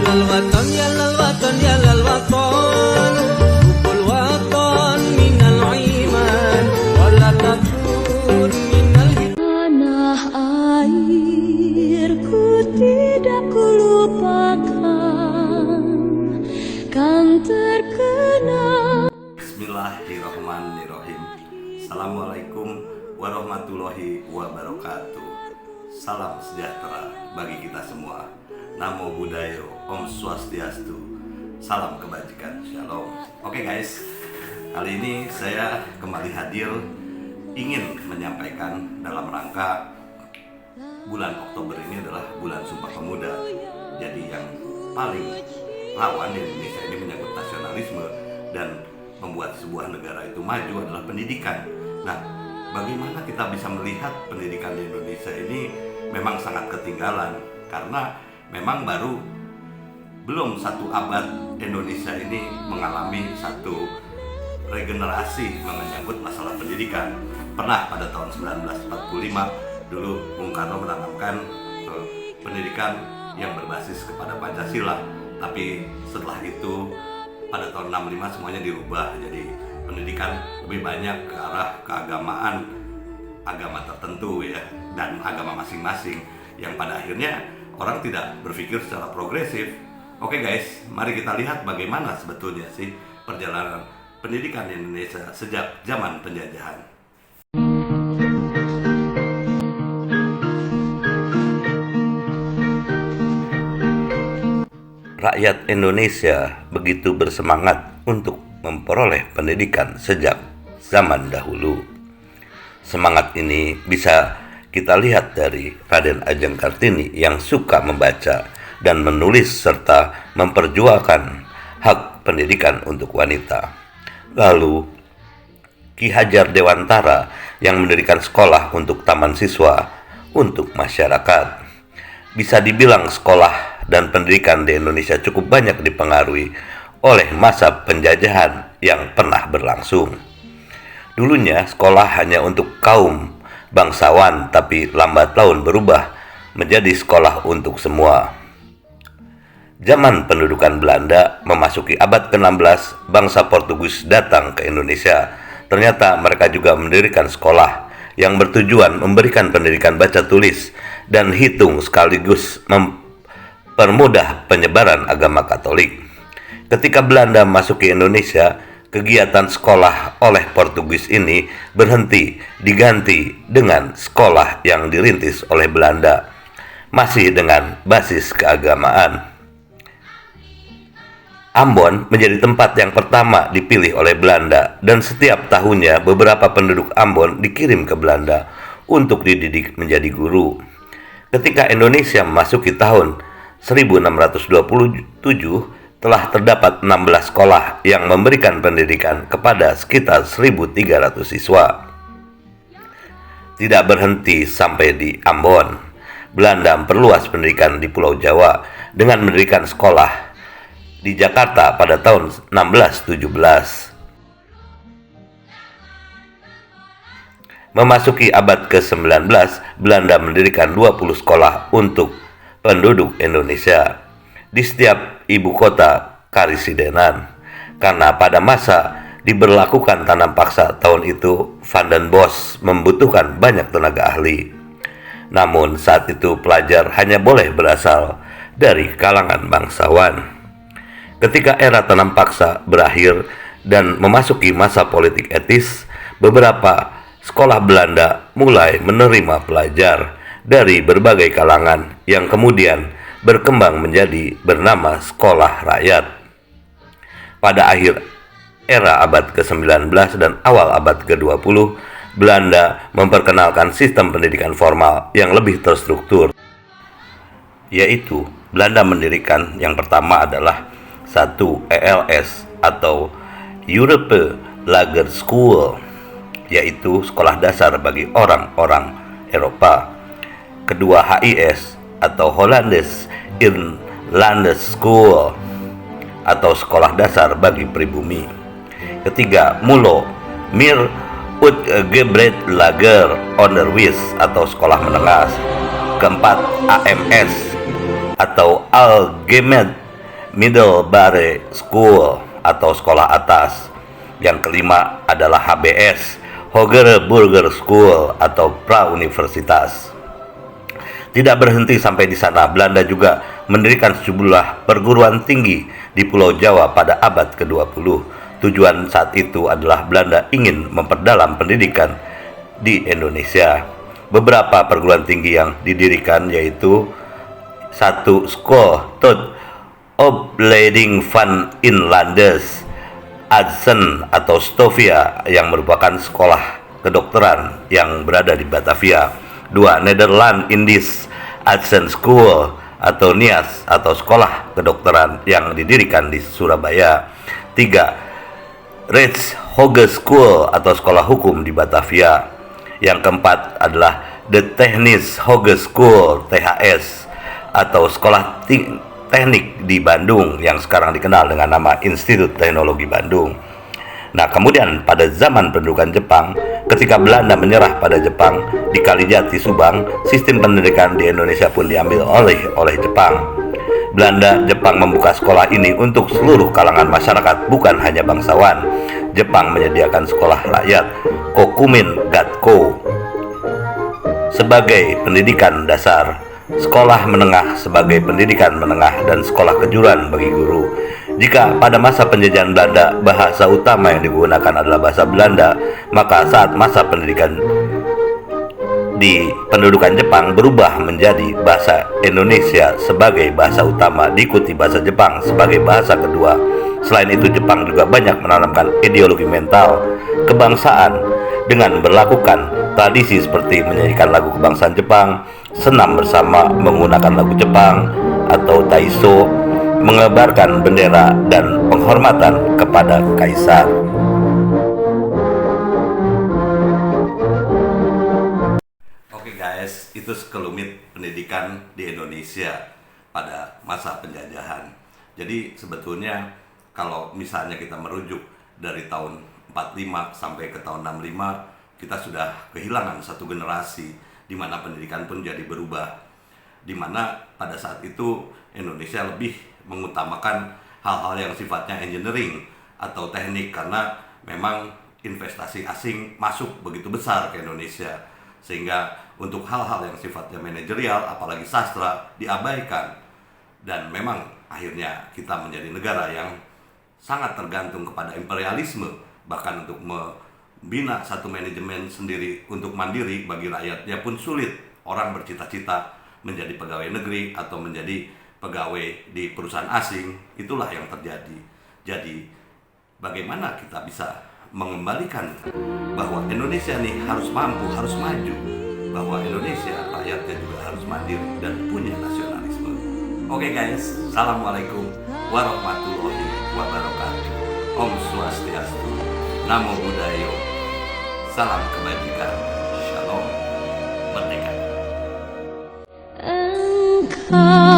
للوطن يا للوطن يا للوطن حب الوطن من الإيمان ولا تكون من Tanah airku tidak kulupakan, kan terkenal. Bismillahirrahmanirrahim. Assalamualaikum warahmatullahi wabarakatuh. Salam sejahtera bagi kita semua. Namo Buddhaya, Om Swastiastu. Salam kebajikan, Shalom. Oke guys, kali ini saya kembali hadir ingin menyampaikan dalam rangka bulan Oktober ini adalah bulan Sumpah Pemuda. Jadi yang paling rawan di Indonesia ini menyangkut nasionalisme dan membuat sebuah negara itu maju adalah pendidikan. Nah, bagaimana kita bisa melihat pendidikan di Indonesia ini memang sangat ketinggalan, karena memang baru belum satu abad Indonesia ini mengalami satu regenerasi menyangkut masalah pendidikan. Pernah pada tahun 1945 dulu Bung Karno menanamkan pendidikan yang berbasis kepada Pancasila, tapi setelah itu pada tahun 65 semuanya dirubah, jadi pendidikan lebih banyak ke arah keagamaan, agama tertentu ya, dan agama masing-masing, yang pada akhirnya orang tidak berpikir secara progresif. Oke guys, mari kita lihat bagaimana sebetulnya sih perjalanan pendidikan di Indonesia sejak zaman penjajahan. Rakyat Indonesia begitu bersemangat untuk memperoleh pendidikan sejak zaman dahulu. Semangat ini bisa kita lihat dari Raden Ajeng Kartini yang suka membaca dan menulis serta memperjuangkan hak pendidikan untuk wanita. Lalu Ki Hajar Dewantara yang mendirikan sekolah untuk taman siswa untuk masyarakat. Bisa dibilang sekolah dan pendidikan di Indonesia cukup banyak dipengaruhi oleh masa penjajahan yang pernah berlangsung. Dulunya sekolah hanya untuk kaum bangsawan, tapi lambat laun berubah menjadi sekolah untuk semua. Zaman pendudukan Belanda memasuki abad ke-16, bangsa Portugis datang ke Indonesia. Ternyata mereka juga mendirikan sekolah yang bertujuan memberikan pendidikan baca tulis dan hitung sekaligus mempermudah penyebaran agama Katolik. Ketika Belanda masuk ke Indonesia, kegiatan sekolah oleh Portugis ini berhenti, diganti dengan sekolah yang dirintis oleh Belanda, masih dengan basis keagamaan. Ambon menjadi tempat yang pertama dipilih oleh Belanda, dan setiap tahunnya beberapa penduduk Ambon dikirim ke Belanda untuk dididik menjadi guru. Ketika Indonesia memasuki tahun 1627, telah terdapat 16 sekolah yang memberikan pendidikan kepada sekitar 1.300 siswa. Tidak berhenti sampai di Ambon, Belanda memperluas pendidikan di Pulau Jawa dengan mendirikan sekolah di Jakarta pada tahun 1617. Memasuki abad ke-19, Belanda mendirikan 20 sekolah untuk penduduk Indonesia di setiap ibu kota karisidenan, karena pada masa diberlakukan tanam paksa tahun itu, Van den Bosch membutuhkan banyak tenaga ahli. Namun saat itu pelajar hanya boleh berasal dari kalangan bangsawan. Ketika era tanam paksa berakhir dan memasuki masa politik etis, beberapa sekolah Belanda mulai menerima pelajar dari berbagai kalangan yang kemudian berkembang menjadi bernama sekolah rakyat. Pada akhir era abad ke-19 dan awal abad ke-20, Belanda memperkenalkan sistem pendidikan formal yang lebih terstruktur, yaitu Belanda mendirikan yang pertama adalah 1. ELS atau Europe Lager School, yaitu sekolah dasar bagi orang-orang Eropa. Kedua, HIS atau Hollandes Inlandes School atau sekolah dasar bagi pribumi. Ketiga, MULO Mir Uitgebreid Lager Onderwijs atau sekolah menengah. Keempat, AMS atau Algemeen Middelbare School atau sekolah atas. Yang kelima adalah HBS, Hoger Burger School atau pra-universitas. Tidak berhenti sampai di sana, Belanda juga mendirikan sejumlah perguruan tinggi di Pulau Jawa pada abad ke-20. Tujuan saat itu adalah Belanda ingin memperdalam pendidikan di Indonesia. Beberapa perguruan tinggi yang didirikan yaitu 1. School tot Opleiding van Inlanders Artsen atau Stovia yang merupakan sekolah kedokteran yang berada di Batavia. 2. Nederland Indisch Artsen School atau NIAS atau sekolah kedokteran yang didirikan di Surabaya. 3. Rechts Hogeschool atau sekolah hukum di Batavia. Yang keempat adalah The Technisch Hogeschool THS atau sekolah teknik di Bandung yang sekarang dikenal dengan nama Institut Teknologi Bandung. Nah, kemudian pada zaman pendudukan Jepang, ketika Belanda menyerah pada Jepang di Kalijati, Subang, sistem pendidikan di Indonesia pun diambil oleh Jepang. Belanda Jepang membuka sekolah ini untuk seluruh kalangan masyarakat, bukan hanya bangsawan. Jepang menyediakan sekolah rakyat Kokumin Gatko sebagai pendidikan dasar, sekolah menengah sebagai pendidikan menengah, dan sekolah kejuruan bagi guru. Jika pada masa penjajahan Belanda bahasa utama yang digunakan adalah bahasa Belanda, maka saat masa pendidikan di pendudukan Jepang berubah menjadi bahasa Indonesia sebagai bahasa utama, diikuti bahasa Jepang sebagai bahasa kedua. Selain itu, Jepang juga banyak menanamkan ideologi mental kebangsaan dengan berlakukan tradisi seperti menyanyikan lagu kebangsaan Jepang, senam bersama menggunakan lagu Jepang atau Taiso, mengibarkan bendera, dan penghormatan kepada kaisar. Oke guys, itu sekelumit pendidikan di Indonesia pada masa penjajahan. Jadi sebetulnya kalau misalnya kita merujuk dari tahun 45 sampai ke tahun 65, kita sudah kehilangan satu generasi di mana pendidikan pun jadi berubah. Di mana pada saat itu Indonesia lebih mengutamakan hal-hal yang sifatnya engineering atau teknik, karena memang investasi asing masuk begitu besar ke Indonesia, sehingga untuk hal-hal yang sifatnya manajerial apalagi sastra diabaikan. Dan memang akhirnya kita menjadi negara yang sangat tergantung kepada imperialisme, bahkan untuk membina satu manajemen sendiri untuk mandiri bagi rakyatnya pun sulit. Orang bercita-cita menjadi pegawai negeri atau menjadi pegawai di perusahaan asing, itulah yang terjadi. Jadi bagaimana kita bisa mengembalikan bahwa Indonesia nih harus mampu, harus maju, bahwa Indonesia rakyatnya juga harus mandiri dan punya nasionalisme. Oke guys, assalamualaikum warahmatullahi wabarakatuh. Om Swastiastu, Namo Buddhaya, salam kebajikan, Shalom, merdeka. Engkau